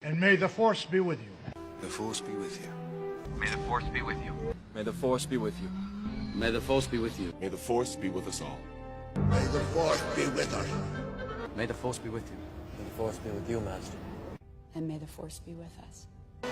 And may the Force be with you. The Force be with you. May the Force be with you. May the Force be with you. May the Force be with you. May the Force be with us all. May the Force be with us. May the Force be with you. May the Force be with you, Master. And may the Force be with us.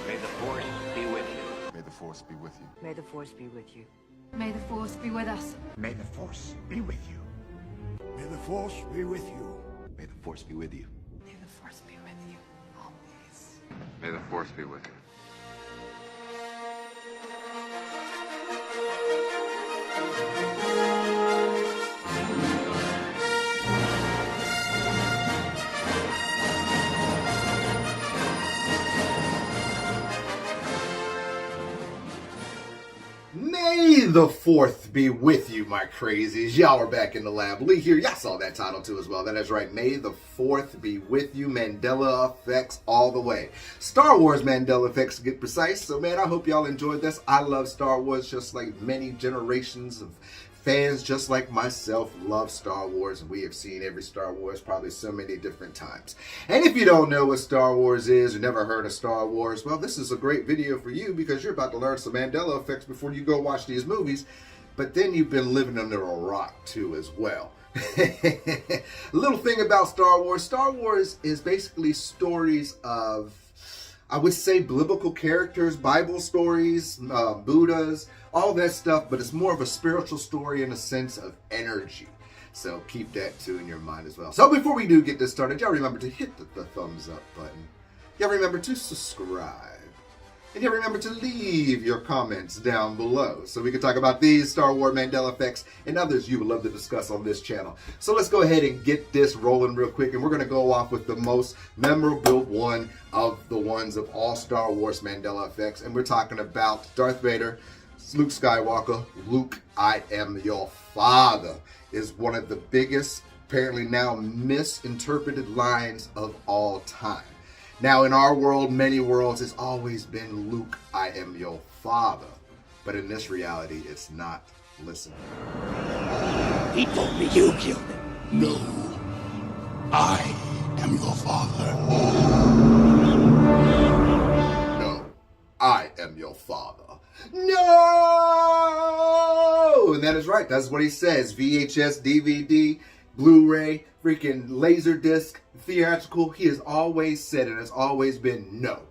May the Force be with you. May the Force be with you. May the Force be with you. May the Force be with us. May the Force be with you. May the Force be with you. May the Force be with you. May the Force be with you always. May the Force be with you. May the 4th be with you, my crazies. Y'all are back in the lab. Lee here. Y'all saw that title too as well. That is right. May the 4th be with you. Mandela effects all the way. Star Wars Mandela effects to get precise. So, man, I hope y'all enjoyed this. I love Star Wars just like many generations of fans just like myself love Star Wars, and we have seen every Star Wars probably so many different times. And if you don't know what Star Wars is or never heard of Star Wars, well, this is a great video for you because you're about to learn some Mandela effects before you go watch these movies. But then you've been living under a rock too as well. A little thing about Star Wars is basically stories of, I would say, biblical characters, Bible stories, Buddhas, all that stuff, but it's more of a spiritual story in a sense of energy. So keep that too in your mind as well. So before we do get this started, y'all remember to hit the thumbs up button. Y'all remember to subscribe. And y'all remember to leave your comments down below so we can talk about these Star Wars Mandela effects and others you would love to discuss on this channel. So let's go ahead and get this rolling real quick, and we're going to go off with the most memorable one of the ones of all Star Wars Mandela effects, and we're talking about Darth Vader, Luke Skywalker. Luke, I am your father is one of the biggest, apparently now misinterpreted lines of all time. Now, in our world, many worlds, it's always been Luke, I am your father. But in this reality, it's not. Listen. He told me you killed him. No. I am your father. No. I am your father. No! And that is right. That's what he says. VHS, DVD, Blu-ray, freaking Laserdisc, theatrical. He has always said it has always been, no,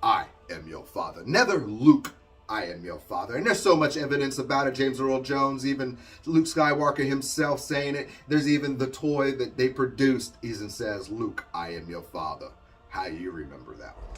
I am your father. Never Luke, I am your father. And there's so much evidence about it. James Earl Jones, even Luke Skywalker himself saying it. There's even the toy that they produced even says, Luke, I am your father. How do you remember that one?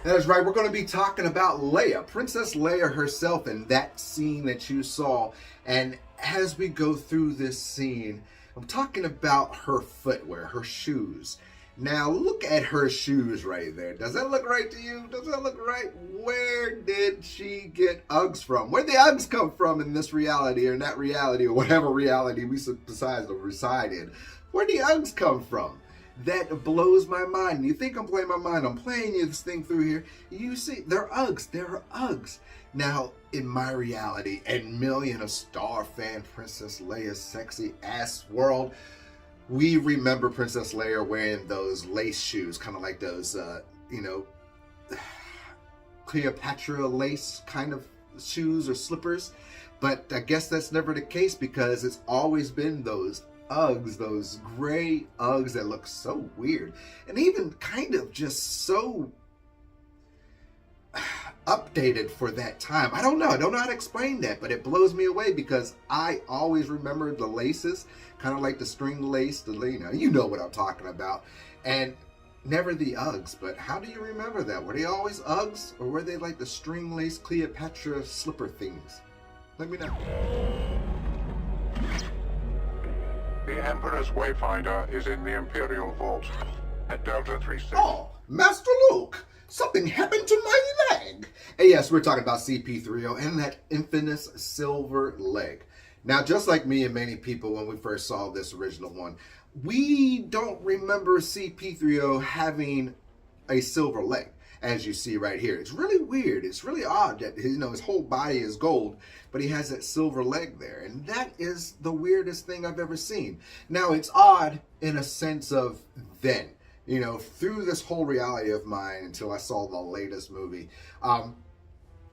That's right, we're going to be talking about Leia, Princess Leia herself, and that scene that you saw. And as we go through this scene, I'm talking about her footwear, her shoes. Now, look at her shoes right there. Does that look right to you? Does that look right? Where did she get Uggs from? Where did the Uggs come from in this reality, or in that reality, or whatever reality we decide to reside in? Where did the Uggs come from? That blows my mind. You think I'm playing my mind? I'm playing you this thing through here. You see, they're Uggs. They're Uggs. Now, in my reality and million of Star fan Princess Leia's sexy ass world, we remember Princess Leia wearing those lace shoes, kind of like those, Cleopatra lace kind of shoes or slippers. But I guess that's never the case because it's always been those Uggs, those gray Uggs that look so weird and even kind of just so updated for that time. I don't know how to explain that, but it blows me away because I always remember the laces, kind of like the string lace, you know what I'm talking about, and never the Uggs. But how do you remember that? Were they always Uggs, or were they like the string lace Cleopatra slipper things? Let me know. The Emperor's Wayfinder is in the Imperial Vault at Delta 36. Oh, Master Luke, something happened to my leg. And yes, we're talking about CP3O and that infamous silver leg. Now, just like me and many people when we first saw this original one, we don't remember CP3O having a silver leg. as you see right here. It's really weird. It's really odd that his whole body is gold, but he has that silver leg there. And that is the weirdest thing I've ever seen. Now, it's odd in a sense of then, through this whole reality of mine until I saw the latest movie,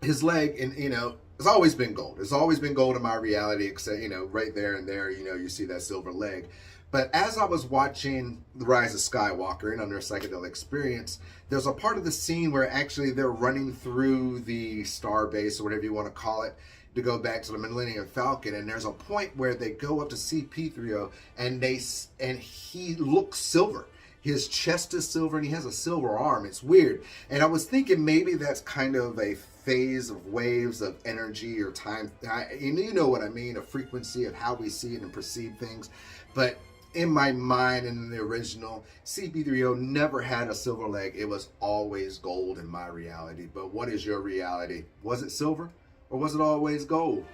his leg, and it's always been gold. It's always been gold in my reality, except, right there and there, you see that silver leg. But as I was watching The Rise of Skywalker and Under a Psychedelic Experience, there's a part of the scene where actually they're running through the star base, or whatever you want to call it, to go back to the Millennium Falcon. And there's a point where they go up to CP3O and he looks silver. His chest is silver and he has a silver arm. It's weird. And I was thinking maybe that's kind of a phase of waves of energy or time. You know what I mean? A frequency of how we see it and perceive things. But in my mind, in the original, CP3O never had a silver leg. It was always gold in my reality. But what is your reality? Was it silver or was it always gold?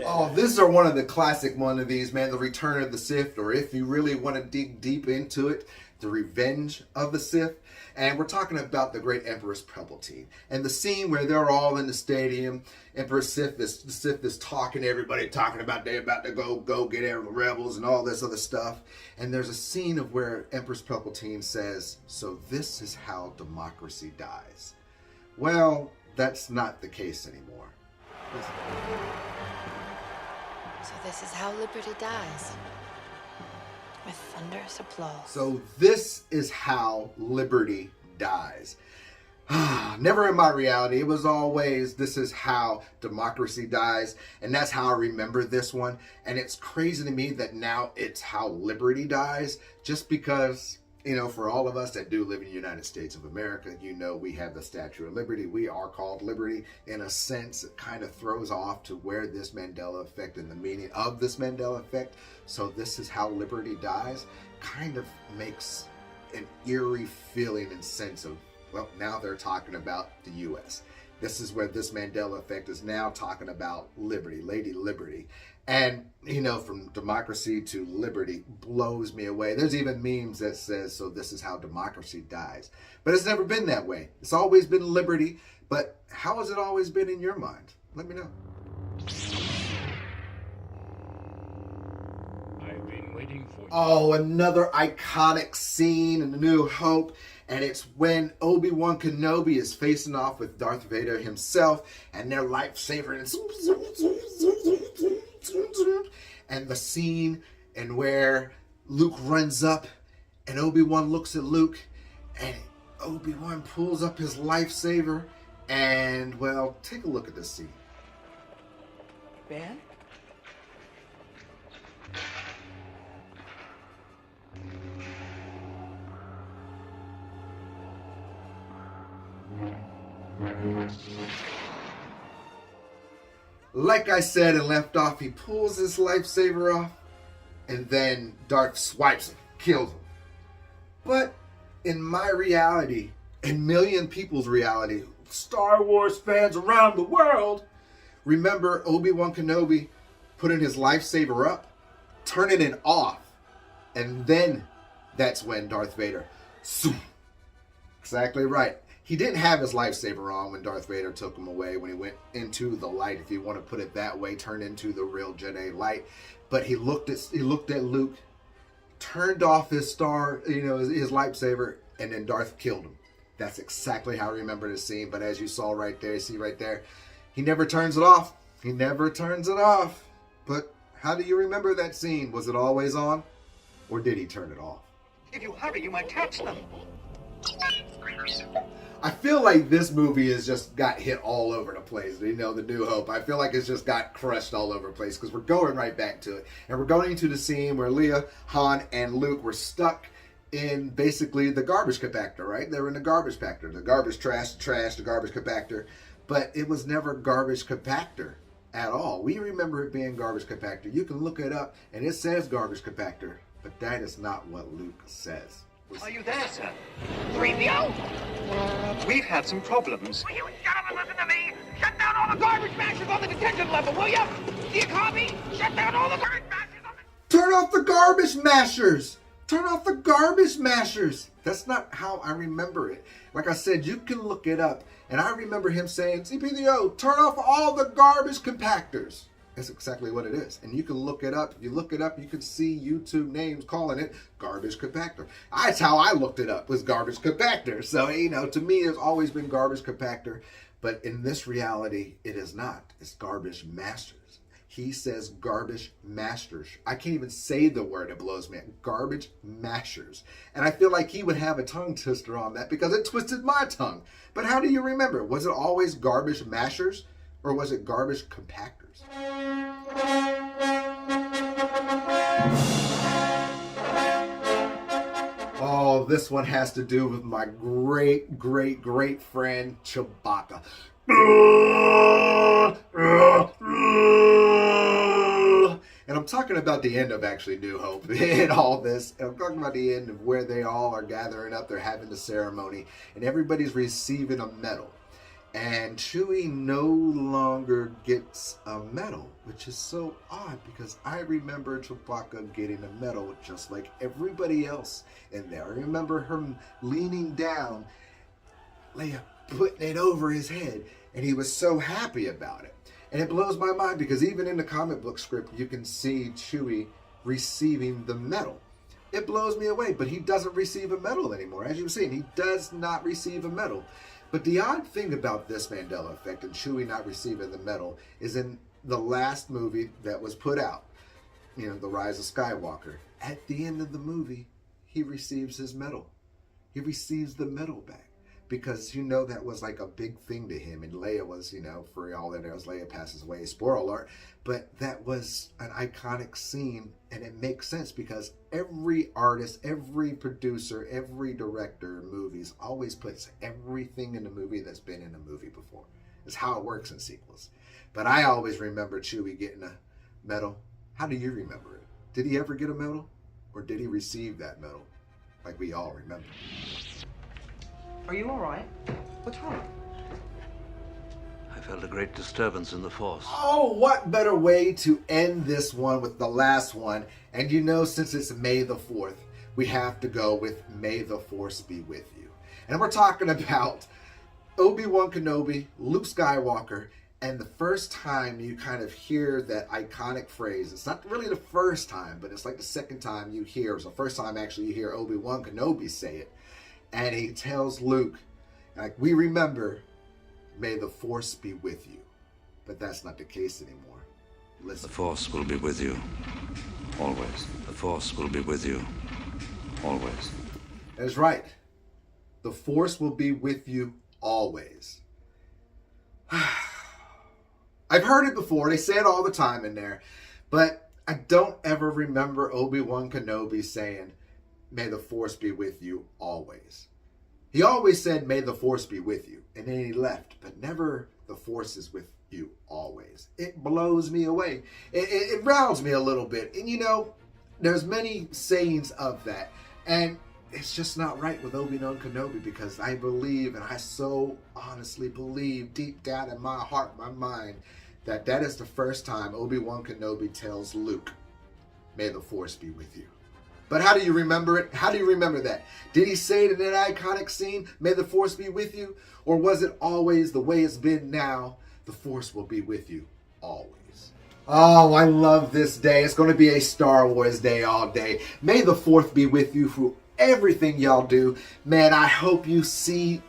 Oh, these are one of the classic one of these, man. The Return of the Sith, or if you really want to dig deep into it, The Revenge of the Sith. And we're talking about the great Empress Palpatine. And the scene where they're all in the stadium, the Sith is talking to everybody, talking about they're about to go get the rebels and all this other stuff. And there's a scene of where Empress Palpatine says, "So this is how democracy dies." Well, that's not the case anymore. So this is how liberty dies. With thunderous applause. So this is how liberty dies. Never in my reality. It was always, this is how democracy dies. And that's how I remember this one. And it's crazy to me that now it's how liberty dies. Just because, for all of us that do live in the United States of America, we have the Statue of Liberty. We are called liberty. In a sense, it kind of throws off to where this Mandela effect and the meaning of this Mandela effect. So this is how liberty dies kind of makes an eerie feeling and sense of, well, now they're talking about the U.S. This is where this Mandela effect is now talking about liberty, Lady Liberty. And, from democracy to liberty blows me away. There's even memes that says, so this is how democracy dies. But it's never been that way. It's always been liberty. But how has it always been in your mind? Let me know. I've been waiting for you. Oh, another iconic scene in A New Hope. And it's when Obi-Wan Kenobi is facing off with Darth Vader himself. And their lightsaber is... And the scene and where Luke runs up and Obi-Wan looks at Luke and Obi-Wan pulls up his lightsaber and, well, take a look at this scene. Ben? Like I said and left off, he pulls his lightsaber off, and then Darth swipes him, kills him. But in my reality, in million people's reality, Star Wars fans around the world, remember Obi-Wan Kenobi putting his lightsaber up, turning it off, and then that's when Darth Vader, exactly right. He didn't have his lightsaber on when Darth Vader took him away, when he went into the light, if you want to put it that way, turned into the real Jedi light. But he looked at Luke, turned off his his lightsaber, and then Darth killed him. That's exactly how I remember the scene. But as you saw right there, he never turns it off. He never turns it off. But how do you remember that scene? Was it always on? Or did he turn it off? If you hurry, you might catch them. I feel like this movie has just got hit all over the place. The New Hope. I feel like it's just got crushed all over the place because we're going right back to it. And we're going to the scene where Leia, Han, and Luke were stuck in basically the garbage compactor, right? They were in the garbage compactor. The garbage trash, the garbage compactor. But it was never garbage compactor at all. We remember it being garbage compactor. You can look it up, and it says garbage compactor. But that is not what Luke says. Are you there, sir? 3PO! We've had some problems. Will you shut up and listen to me? Shut down all the garbage mashers on the detention level, will you? Do you copy? Shut down all the garbage mashers on the... Turn off the garbage mashers! Turn off the garbage mashers. That's not how I remember it. Like I said, you can look it up. And I remember him saying, CPDO, turn off all the garbage compactors. That's exactly what it is. And you can look it up. If you look it up, you can see YouTube names calling it garbage compactor. That's how I looked it up, was garbage compactor. So, you know, to me, it's always been garbage compactor. But in this reality, it is not. It's garbage masters. He says garbage masters. I can't even say the word, it blows me. Garbage mashers. And I feel like he would have a tongue twister on that because it twisted my tongue. But how do you remember? Was it always garbage mashers or was it garbage compactors? Oh, this one has to do with my great, great, great friend Chewbacca. And I'm talking about the end of actually New Hope and all this. And I'm talking about the end of where they all are gathering up. They're having the ceremony and everybody's receiving a medal. And Chewie no longer gets a medal, which is so odd because I remember Chewbacca getting a medal just like everybody else in there. I remember him leaning down, Leia putting it over his head, and he was so happy about it. And it blows my mind because even in the comic book script, you can see Chewie receiving the medal. It blows me away, but he doesn't receive a medal anymore. As you've seen, he does not receive a medal. But the odd thing about this Mandela effect and Chewie not receiving the medal is in the last movie that was put out, you know, The Rise of Skywalker. At the end of the movie, he receives his medal. He receives the medal back. Because, you know, that was like a big thing to him. And Leia was, you know, for all that knows, Leia passes away, spoiler alert. But that was an iconic scene. And it makes sense because every artist, every producer, every director in movies always puts everything in the movie that's been in a movie before. It's how it works in sequels. But I always remember Chewie getting a medal. How do you remember it? Did he ever get a medal? Or did he receive that medal? Like we all remember. Are you all right? What's wrong? I felt a great disturbance in the Force. Oh, what better way to end this one with the last one? And you know, since it's May the 4th, we have to go with May the Force be with you. And we're talking about Obi-Wan Kenobi, Luke Skywalker, and the first time you kind of hear that iconic phrase. It's not really the first time, but it's like the second time you hear. It's the first time actually you hear Obi-Wan Kenobi say it. And he tells Luke, like, we remember, may the Force be with you. But that's not the case anymore. Listen. The Force will be with you. Always. The Force will be with you. Always. That's right. The Force will be with you always. I've heard it before. They say it all the time in there. But I don't ever remember Obi-Wan Kenobi saying, may the Force be with you always. He always said, may the Force be with you. And then he left. But never, the Force is with you always. It blows me away. It rounds me a little bit. And you know, there's many sayings of that. And it's just not right with Obi-Wan Kenobi because I believe, and I so honestly believe deep down in my heart, my mind, that that is the first time Obi-Wan Kenobi tells Luke, may the Force be with you. But how do you remember it? How do you remember that? Did he say it in that iconic scene, may the Force be with you? Or was it always the way it's been now, the Force will be with you always? Oh, I love this day. It's going to be a Star Wars day all day. May the 4th be with you through everything y'all do. Man, I hope you see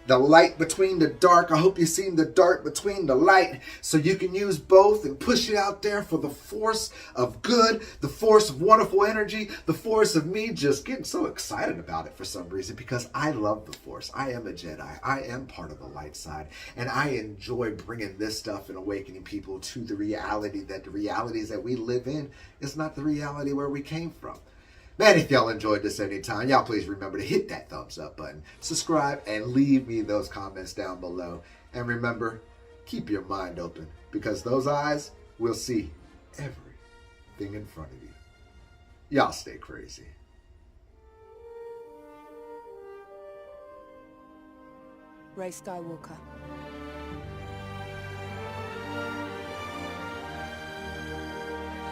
the light between the dark. I hope you see the dark between the light so you can use both and push it out there for the force of good, the force of wonderful energy, the force of me just getting so excited about it for some reason because I love the Force. I am a Jedi. I am part of the light side and I enjoy bringing this stuff and awakening people to the reality that the realities that we live in is not the reality where we came from. Man, if y'all enjoyed this anytime, y'all please remember to hit that thumbs up button, subscribe, and leave me those comments down below. And remember, keep your mind open because those eyes will see everything in front of you. Y'all stay crazy. Rey Skywalker.